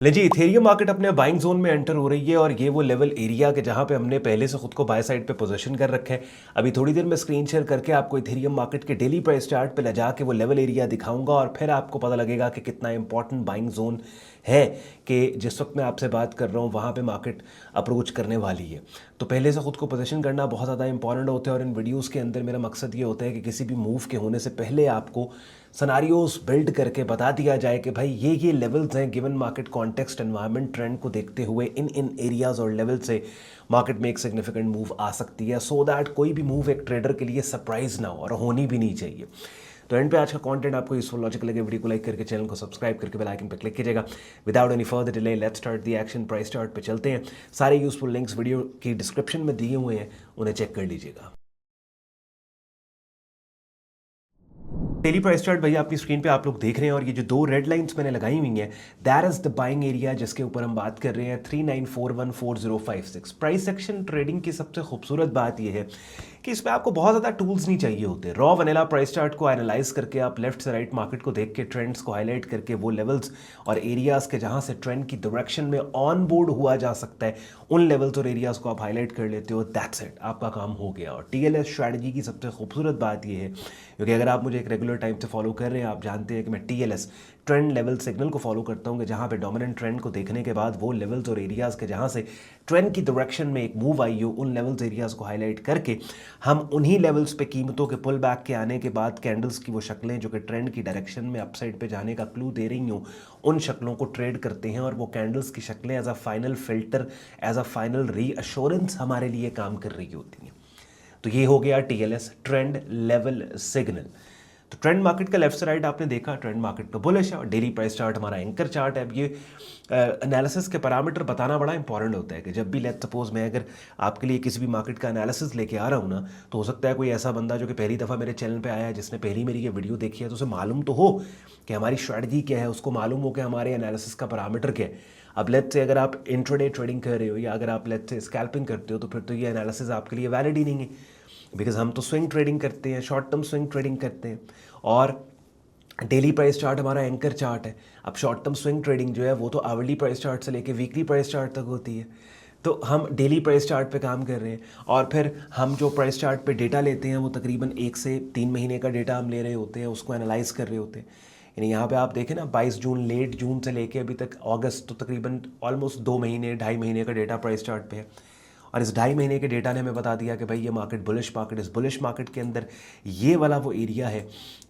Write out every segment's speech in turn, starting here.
ले जी Ethereum market अपने buying zone में एंटर हो रही है और ये वो लेवल एरिया के जहाँ पे हमने पहले से खुद को बाय साइड पे पोजीशन कर रखा है। अभी थोड़ी देर में स्क्रीन शेयर करके आपको इथेरियम मार्केट के डेली प्राइस चार्ट पे ले जाके वो लेवल एरिया दिखाऊंगा और फिर आपको पता लगेगा कि कितना इंपॉर्टेंट बाइंग जोन है कि जिस वक्त मैं आपसे बात कर रहा हूँ वहाँ पे मार्केट अप्रोच करने वाली है। तो पहले से खुद को पोजीशन करना बहुत ज़्यादा इंपॉर्टेंट होता है और इन वीडियोज़ के अंदर मेरा मकसद ये होता है कि किसी भी मूव के होने से पहले आपको सनारियोज बिल्ड करके बता दिया जाए कि भाई ये लेवल्स हैं given market context environment trend को देखते हुए इन एरियाज और लेवल से मार्केट में एक सिग्निफिकेंट मूव आ सकती है सो दैट कोई भी मूव एक ट्रेडर के लिए सरप्राइज ना हो और होनी भी नहीं चाहिए। तो एंड पे आज का कंटेंट आपको यूजफुल लॉजिकल लगे वीडियो को लाइक करके चैनल को सब्सक्राइब करके बेल आइकन पर क्लिक कीजिएगा। Without any further delay let's start the action. Price chart पे चलते हैं। सारे यूजफुल लिंक्स वीडियो की डिस्क्रिप्शन में दिए हुए हैं, उन्हें चेक कर लीजिएगा। डेली प्राइस चार्ट भैया अपनी स्क्रीन पे आप लोग देख रहे हैं और ये जो दो रेड लाइंस मैंने लगाई हुई हैं that is the buying area जिसके ऊपर हम बात कर रहे हैं 39414056। प्राइस एक्शन ट्रेडिंग की सबसे खूबसूरत बात यह है कि इसमें आपको बहुत ज़्यादा टूल्स नहीं चाहिए होते। रॉ वनीला प्राइस चार्ट को एनालाइज करके आप लेफ्ट से राइट मार्केट को देख के ट्रेंड्स को हाईलाइट करके वो लेवल्स और एरियाज़ के जहाँ से ट्रेंड की डायरेक्शन में ऑन बोर्ड हुआ जा सकता है उन लेवल्स और एरियाज़ को आप हाईलाइट कर लेते हो। दैट्स इट, आपका काम हो गया। और टीएलएस स्ट्रैटेजी की सबसे खूबसूरत बात यह है क्योंकि अगर आप मुझे एक रेगुलर टाइम से फॉलो कर रहे हैं आप जानते हैं कि मैं टीएलएस ट्रेंड लेवल सिग्नल को फॉलो करता हूँ कि जहाँ पे डोमिनेंट ट्रेंड को देखने के बाद वो लेवल्स और एरियाज़ के जहाँ से ट्रेंड की डायरेक्शन में एक मूव आई हो उन लेवल्स एरियाज़ को हाईलाइट करके हम उन्हीं लेवल्स पे कीमतों के पुल बैक के आने के बाद कैंडल्स की वो शक्लें जो कि ट्रेंड की डायरेक्शन में अपसाइड पे जाने का क्लू दे रही हों उन शक्लों को ट्रेड करते हैं और वो कैंडल्स की शक्लें as a final filter as a final reassurance हमारे लिए काम कर रही होती हैं। तो ये हो गया टीएलएस ट्रेंड लेवल सिग्नल। तो ट्रेंड मार्केट का लेफ्ट से राइट आपने देखा, ट्रेंड मार्केट का बुलिश है और डेली प्राइस चार्ट हमारा एंकर चार्ट है। अब ये एनालिसिस के पैरामीटर बताना बड़ा इंपॉर्टेंट होता है कि जब भी लेट्स सपोज मैं अगर आपके लिए किसी भी मार्केट का एनालिसिस लेके आ रहा हूँ ना तो हो सकता है कोई ऐसा बंदा जो कि पहली दफ़ा मेरे चैनल पे आया है जिसने पहली मेरी ये वीडियो देखी है तो उसे मालूम तो हो कि हमारी स्ट्रैटेजी क्या है, उसको मालूम हो कि हमारे एनालिसिस का पैरामीटर क्या है। अब लेट्स से अगर आप इंट्राडे ट्रेडिंग कर रहे हो या अगर आप लेट्स से स्कैल्पिंग करते हो तो फिर तो ये एनालिसिस आपके लिए वैलिड ही नहीं है बिकॉज हम तो स्विंग ट्रेडिंग करते हैं, शॉर्ट टर्म स्विंग ट्रेडिंग करते हैं और डेली प्राइस चार्ट हमारा एंकर चार्ट है। अब शॉर्ट टर्म स्विंग ट्रेडिंग जो है वो तो आवरली प्राइस चार्ट से लेके वीकली प्राइस चार्ट तक होती है। तो हम डेली प्राइस चार्ट पे काम कर रहे हैं और फिर हम जो प्राइस चार्ट पे डेटा लेते हैं वो तकरीबन 1 से 3 महीने का डेटा हम ले रहे होते हैं, उसको एनालाइज कर रहे होते हैं। यानी यहाँ पे आप देखें ना 22 जून लेट जून से लेके अभी तक अगस्त तो तकरीबन ऑलमोस्ट 2 महीने 2.5 महीने का डेटा प्राइस चार्ट पे है और इस 2.5 महीने के डेटा ने हमें बता दिया कि भाई ये मार्केट बुलिश मार्केट, इस बुलिश मार्केट के अंदर ये वाला वो एरिया है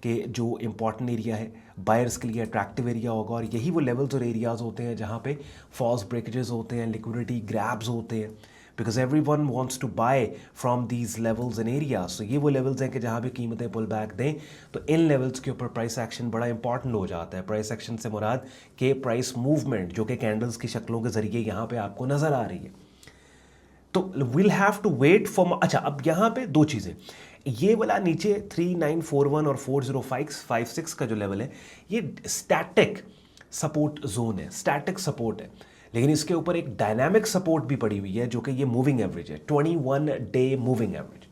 कि जो इंपॉर्टेंट एरिया है बायर्स के लिए अट्रैक्टिव एरिया होगा और यही वो लेवल्स और एरियाज़ होते हैं जहाँ पे फॉल्स ब्रेकेजेस होते हैं, लिक्विडिटी ग्रैब्स होते हैं because everyone wants to buy from these levels and areas. तो ये वो लेवल्स हैं कि जहाँ भी कीमतें पुल बैक दें तो इन लेवल्स के ऊपर प्राइस एक्शन बड़ा इंपॉर्टेंट हो जाता है। प्राइस एक्शन से मुराद के प्राइस मूवमेंट जो कि कैंडल्स की शक्लों के जरिए यहाँ पे आपको नज़र आ रही है। तो will have to wait for. अच्छा, अब यहाँ पे दो चीज़ें, ये वाला नीचे 3941 और 40556 का जो लेवल है ये स्टैटिक सपोर्ट जोन है, स्टैटिक सपोर्ट है, लेकिन इसके ऊपर एक डायनामिक सपोर्ट भी पड़ी हुई है जो कि ये मूविंग एवरेज है, 21 डे मूविंग एवरेज।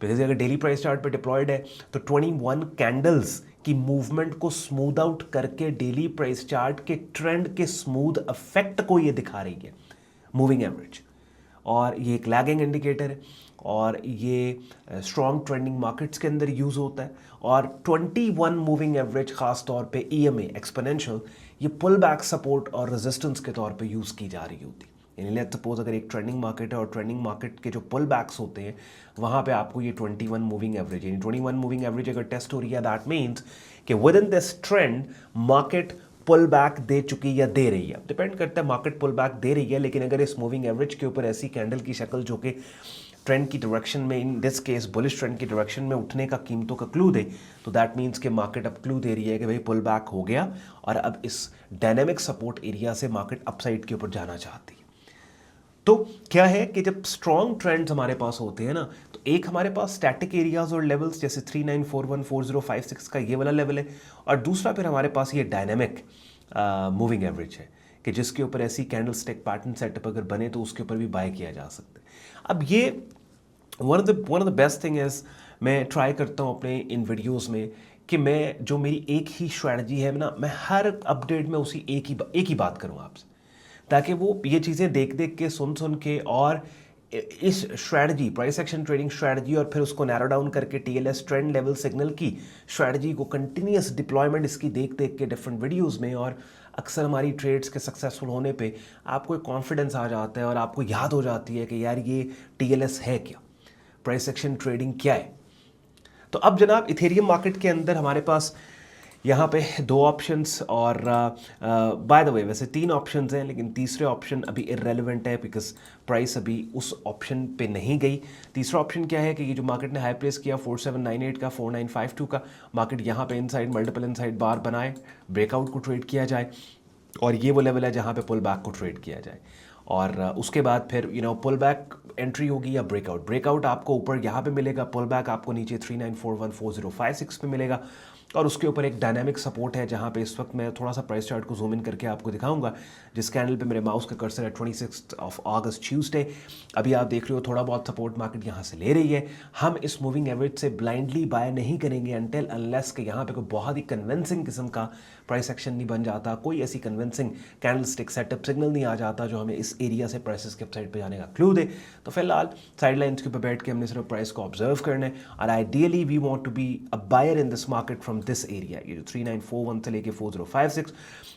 बिकॉज अगर डेली प्राइस चार्ट पे डिप्लॉयड है तो 21 कैंडल्स की मूवमेंट को स्मूथ आउट करके डेली प्राइस चार्ट के ट्रेंड के स्मूथ इफेक्ट को ये दिखा रही है मूविंग एवरेज। और ये एक लैगिंग इंडिकेटर है और ये स्ट्रॉन्ग ट्रेंडिंग मार्केट्स के अंदर यूज़ होता है और 21 मूविंग एवरेज ख़ास तौर पे ईएमए एक्सपोनेंशियल ये पुल बैक सपोर्ट और रेजिस्टेंस के तौर पे यूज़ की जा रही होती है। यानी लेट्स सपोज अगर एक ट्रेंडिंग मार्केट है और ट्रेंडिंग मार्केट के जो पुल बैक्स होते हैं वहाँ पे आपको ये 21 मूविंग एवरेज, यानी 21 मूविंग एवरेज अगर टेस्ट हो रही है दैट मीन्स कि within this trend market pull back दे चुकी या दे रही है, डिपेंड करता है मार्केट पुल बैक दे रही है। लेकिन अगर इस मूविंग एवरेज के ऊपर ऐसी कैंडल की शक्ल जो कि ट्रेंड की डायरेक्शन में, in this case bullish trend की डायरेक्शन में उठने का कीमतों का क्लू दे तो दैट मीन्स कि मार्केट अब क्लू दे रही है कि भाई पुल बैक हो गया और अब इस डायनेमिक सपोर्ट एरिया से मार्केट अपसाइड के ऊपर जाना चाहती है। तो क्या है कि जब स्ट्रॉन्ग ट्रेंड्स हमारे पास होते हैं ना तो एक हमारे पास स्टैटिक एरियाज और लेवल्स जैसे 39414056 का ये वाला लेवल है और दूसरा फिर हमारे पास ये डायनेमिक मूविंग एवरेज है कि जिसके ऊपर ऐसी कैंडल स्टिक पैटर्न सेटअप अगर बने तो उसके ऊपर भी बाय किया जा सकता है। अब ये one of the best thing is मैं ट्राई करता हूँ अपने इन वीडियोज़ में कि मैं जो मेरी एक ही स्ट्रैटेजी है ना, मैं हर अपडेट में उसी एक ही बात करूँ आपसे, ताकि वो ये चीज़ें देख देख के सुन के और इस strategy price action trading strategy और फिर उसको नैरो डाउन करके टीएलएस ट्रेंड लेवल सिग्नल की स्ट्रैटेजी को कंटिन्यूस डिप्लॉयमेंट इसकी देख देख के डिफरेंट वीडियोस में, और अक्सर हमारी ट्रेड्स के सक्सेसफुल होने पे आपको एक कॉन्फिडेंस आ जाता है और आपको याद हो जाती है कि यार ये टीएलएस है क्या, प्राइस एक्शन ट्रेडिंग क्या है। तो अब जनाब इथेरियम मार्केट के अंदर हमारे पास यहाँ पे दो ऑप्शंस, और बाय द वे वैसे तीन ऑप्शंस हैं, लेकिन तीसरे ऑप्शन अभी इररेलेवेंट है बिकॉज प्राइस अभी उस ऑप्शन पे नहीं गई। तीसरा ऑप्शन क्या है कि ये जो मार्केट ने हाई प्लेस किया 4798 का 4952 का, मार्केट यहाँ पे इनसाइड मल्टीपल इनसाइड बार बनाए, ब्रेकआउट को ट्रेड किया जाए, और ये वो लेवल है जहाँ पे पुल बैक को ट्रेड किया जाए, और उसके बाद फिर पुल बैक एंट्री होगी या ब्रेकआउट आपको ऊपर यहाँ पे मिलेगा, पुल बैक आपको नीचे 39414056 पे मिलेगा, और उसके ऊपर एक डायनामिक सपोर्ट है जहाँ पे इस वक्त मैं थोड़ा सा प्राइस चार्ट को जूम इन करके आपको दिखाऊंगा, जिस कैंडल पे मेरे माउस का कर्सर है 26 अगस्त ट्यूसडे। अभी आप देख रहे हो थोड़ा बहुत सपोर्ट मार्केट यहाँ से ले रही है। हम इस मूविंग एवरेज से ब्लाइंडली बाय नहीं करेंगे अनटिल अनलेस कि यहाँ पे कोई बहुत ही कन्विंसिंग किस्म का प्राइस एक्शन नहीं बन जाता, कोई ऐसी convincing candle stick setup signal नहीं आ जाता जो हमें इस एरिया से प्राइसेस के अपसाइड पे जाने का क्लू दे। तो फिलहाल साइड लाइन्स के ऊपर बैठ के हमने सिर्फ प्राइस को ऑब्जर्व करना है, और ideally we want to be a buyer in this market from this area, ये जो 3941 से लेके 4056,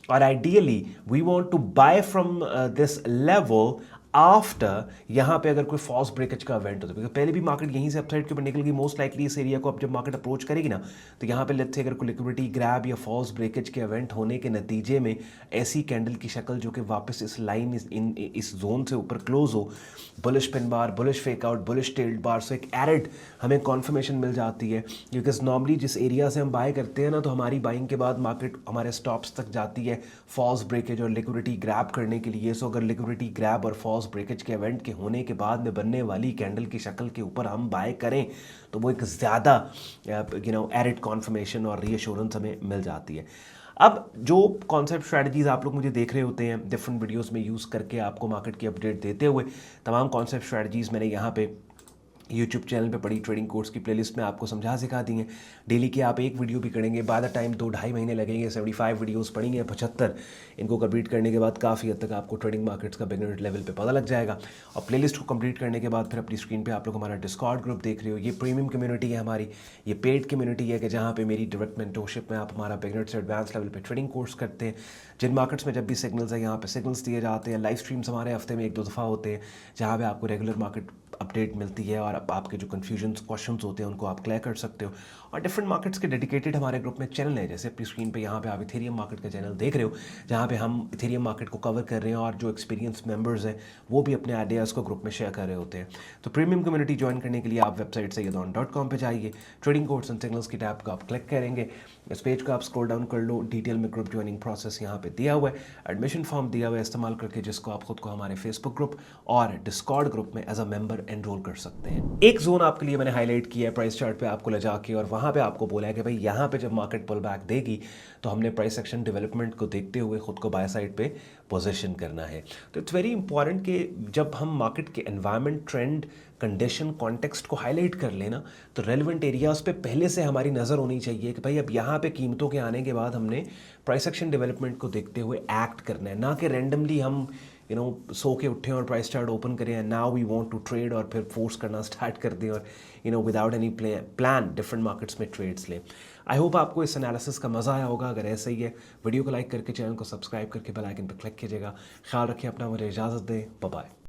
और ideally we want to buy from this level after यहाँ पे अगर कोई फॉल्स ब्रेकेज का इवेंट होता है, बिकॉज पहले भी मार्केट यहीं से अपसाइड के ऊपर निकल गई मोस्ट लाइकली इस एरिया को। अब जब मार्केट अप्रोच करेगी ना, तो यहाँ पे लेट्स से अगर कोई लिक्विडिटी ग्रैब या फॉल्स ब्रेकेज के इवेंट होने के नतीजे में ऐसी कैंडल की शक्ल जो कि वापस इस लाइन इस जोन से ऊपर क्लोज हो, bullish pin bar, bullish fakeout, bullish tailed bar, से एक एरिड हमें कॉन्फर्मेशन मिल जाती है। बिकॉज नॉर्मली जिस एरिया से हम बाय करते हैं ना, तो हमारी बाइंग के बाद मार्केट हमारे स्टॉप्स तक जाती है फॉल्स ब्रेकेज और लिक्विडिटी ग्रैब करने के लिए। सो अगर लिक्विडिटी ग्रैब और फॉल्स ब्रेकेज के इवेंट के होने के बाद में बनने वाली कैंडल की शक्ल के ऊपर हम बाय करें, तो वो एक ज़्यादा एरिड कॉन्फर्मेशन और रीअश्योरेंस हमें मिल जाती है। अब जो कॉन्सेप्ट स्ट्रैटेजीज आप लोग मुझे देख रहे होते हैं डिफरेंट वीडियोस में यूज़ करके आपको मार्केट की अपडेट देते हुए, तमाम कॉन्सेप्ट स्ट्रैटेजीज मैंने यहाँ पे यूट्यूब चैनल पे पड़ी ट्रेडिंग कोर्स की प्लेलिस्ट में आपको समझा सिखा दी हैं। डेली की आप एक वीडियो भी करेंगे, बाय द टाइम 2-2.5 महीने लगेंगे, 75 वीडियोस पढ़ेंगे, 75 इनको कंप्लीट करने के बाद काफ़ी हद तक आपको ट्रेडिंग मार्केट्स का बिगिनर लेवल पे पता लग जाएगा। और प्लेलिस्ट को कंप्लीट करने के बाद फिर अपनी स्क्रीन पे आप लोग हमारा डिस्कॉर्ड ग्रुप देख रहे हो। ये प्रीमियम कम्युनिटी है हमारी, ये पेड कम्युनिटी है कि जहाँ पे मेरी डायरेक्ट मेंटरशिप में आप हमारा बिगिनर से एडवांस लेवल पे ट्रेडिंग कोर्स करते हैं। जिन मार्केट्स में जब भी सिग्नल्स है यहाँ पे सिग्नल्स दिए जाते हैं। लाइव स्ट्रीम्स हमारे हफ्ते में 1-2 दफ़ा होते हैं जहाँ पे आपको रेगुलर मार्केट अपडेट मिलती है, और आपके जो कन्फ्यूजन क्वेश्चंस होते हैं उनको आप क्लियर कर सकते हो। और डिफरेंट मार्केट्स के डेडिकेटेड हमारे ग्रुप में चैनल है, जैसे अपनी स्क्रीन पे यहाँ पे आप इथेरियम मार्केट का चैनल देख रहे हो, जहाँ पे हम इथेरियम मार्केट को कवर कर रहे हैं, और जो एक्सपीरियंस मेंबर्स हैं वो भी अपने आइडियाज़ को ग्रुप में शेयर कर रहे होते हैं। तो प्रीमियम कम्युनिटी ज्वाइन करने के लिए आप वेबसाइट sayyadon.com पे जाइए, ट्रेडिंग कोर्स एंड सिग्नल्स की टैब को आप क्लिक करेंगे, इस पेज को आप स्क्रॉल डाउन कर लो, डिटेल में ग्रुप ज्वाइनिंग प्रोसेस यहाँ पे दिया हुआ है, एडमिशन फॉर्म दिया हुआ है इस्तेमाल करके, जिसको आप खुद को हमारे फेसबुक ग्रुप और डिस्कॉर्ड ग्रुप में एज अ मेंबर एनरोल कर सकते हैं। एक जोन आपके लिए मैंने हाईलाइट किया है प्राइस चार्ट पे आपको ले जाके, और वहाँ पे आपको बोला है कि भाई यहाँ पे जब मार्केट पुल बैक देगी तो हमने प्राइस एक्शन डेवलपमेंट को देखते हुए खुद को बाय साइड पे पोजीशन करना है। तो इट्स वेरी इंपॉर्टेंट कि जब हम मार्केट के एनवायरनमेंट, ट्रेंड, कंडीशन, कॉन्टेक्स्ट को हाईलाइट कर लेना, तो रेलिवेंट एरियाज पे पहले से हमारी नज़र होनी चाहिए कि भाई अब यहाँ पे कीमतों के आने के बाद हमने प्राइस एक्शन डेवलपमेंट को देखते हुए एक्ट करना है, ना कि रैंडमली हम सो के उठें और प्राइस चार्ट ओपन करें and now we want to trade, और फिर फोर्स करना स्टार्ट कर दें और without any plan different markets में ट्रेड्स लें। आई होप आपको इस एनालिसिस का मज़ा आया होगा। अगर ऐसा ही है, वीडियो को लाइक करके चैनल को सब्सक्राइब करके बेल आइकन पर क्लिक कीजिएगा। ख्याल रखिए अपना, मुझे इजाज़त दें, बाय बाय।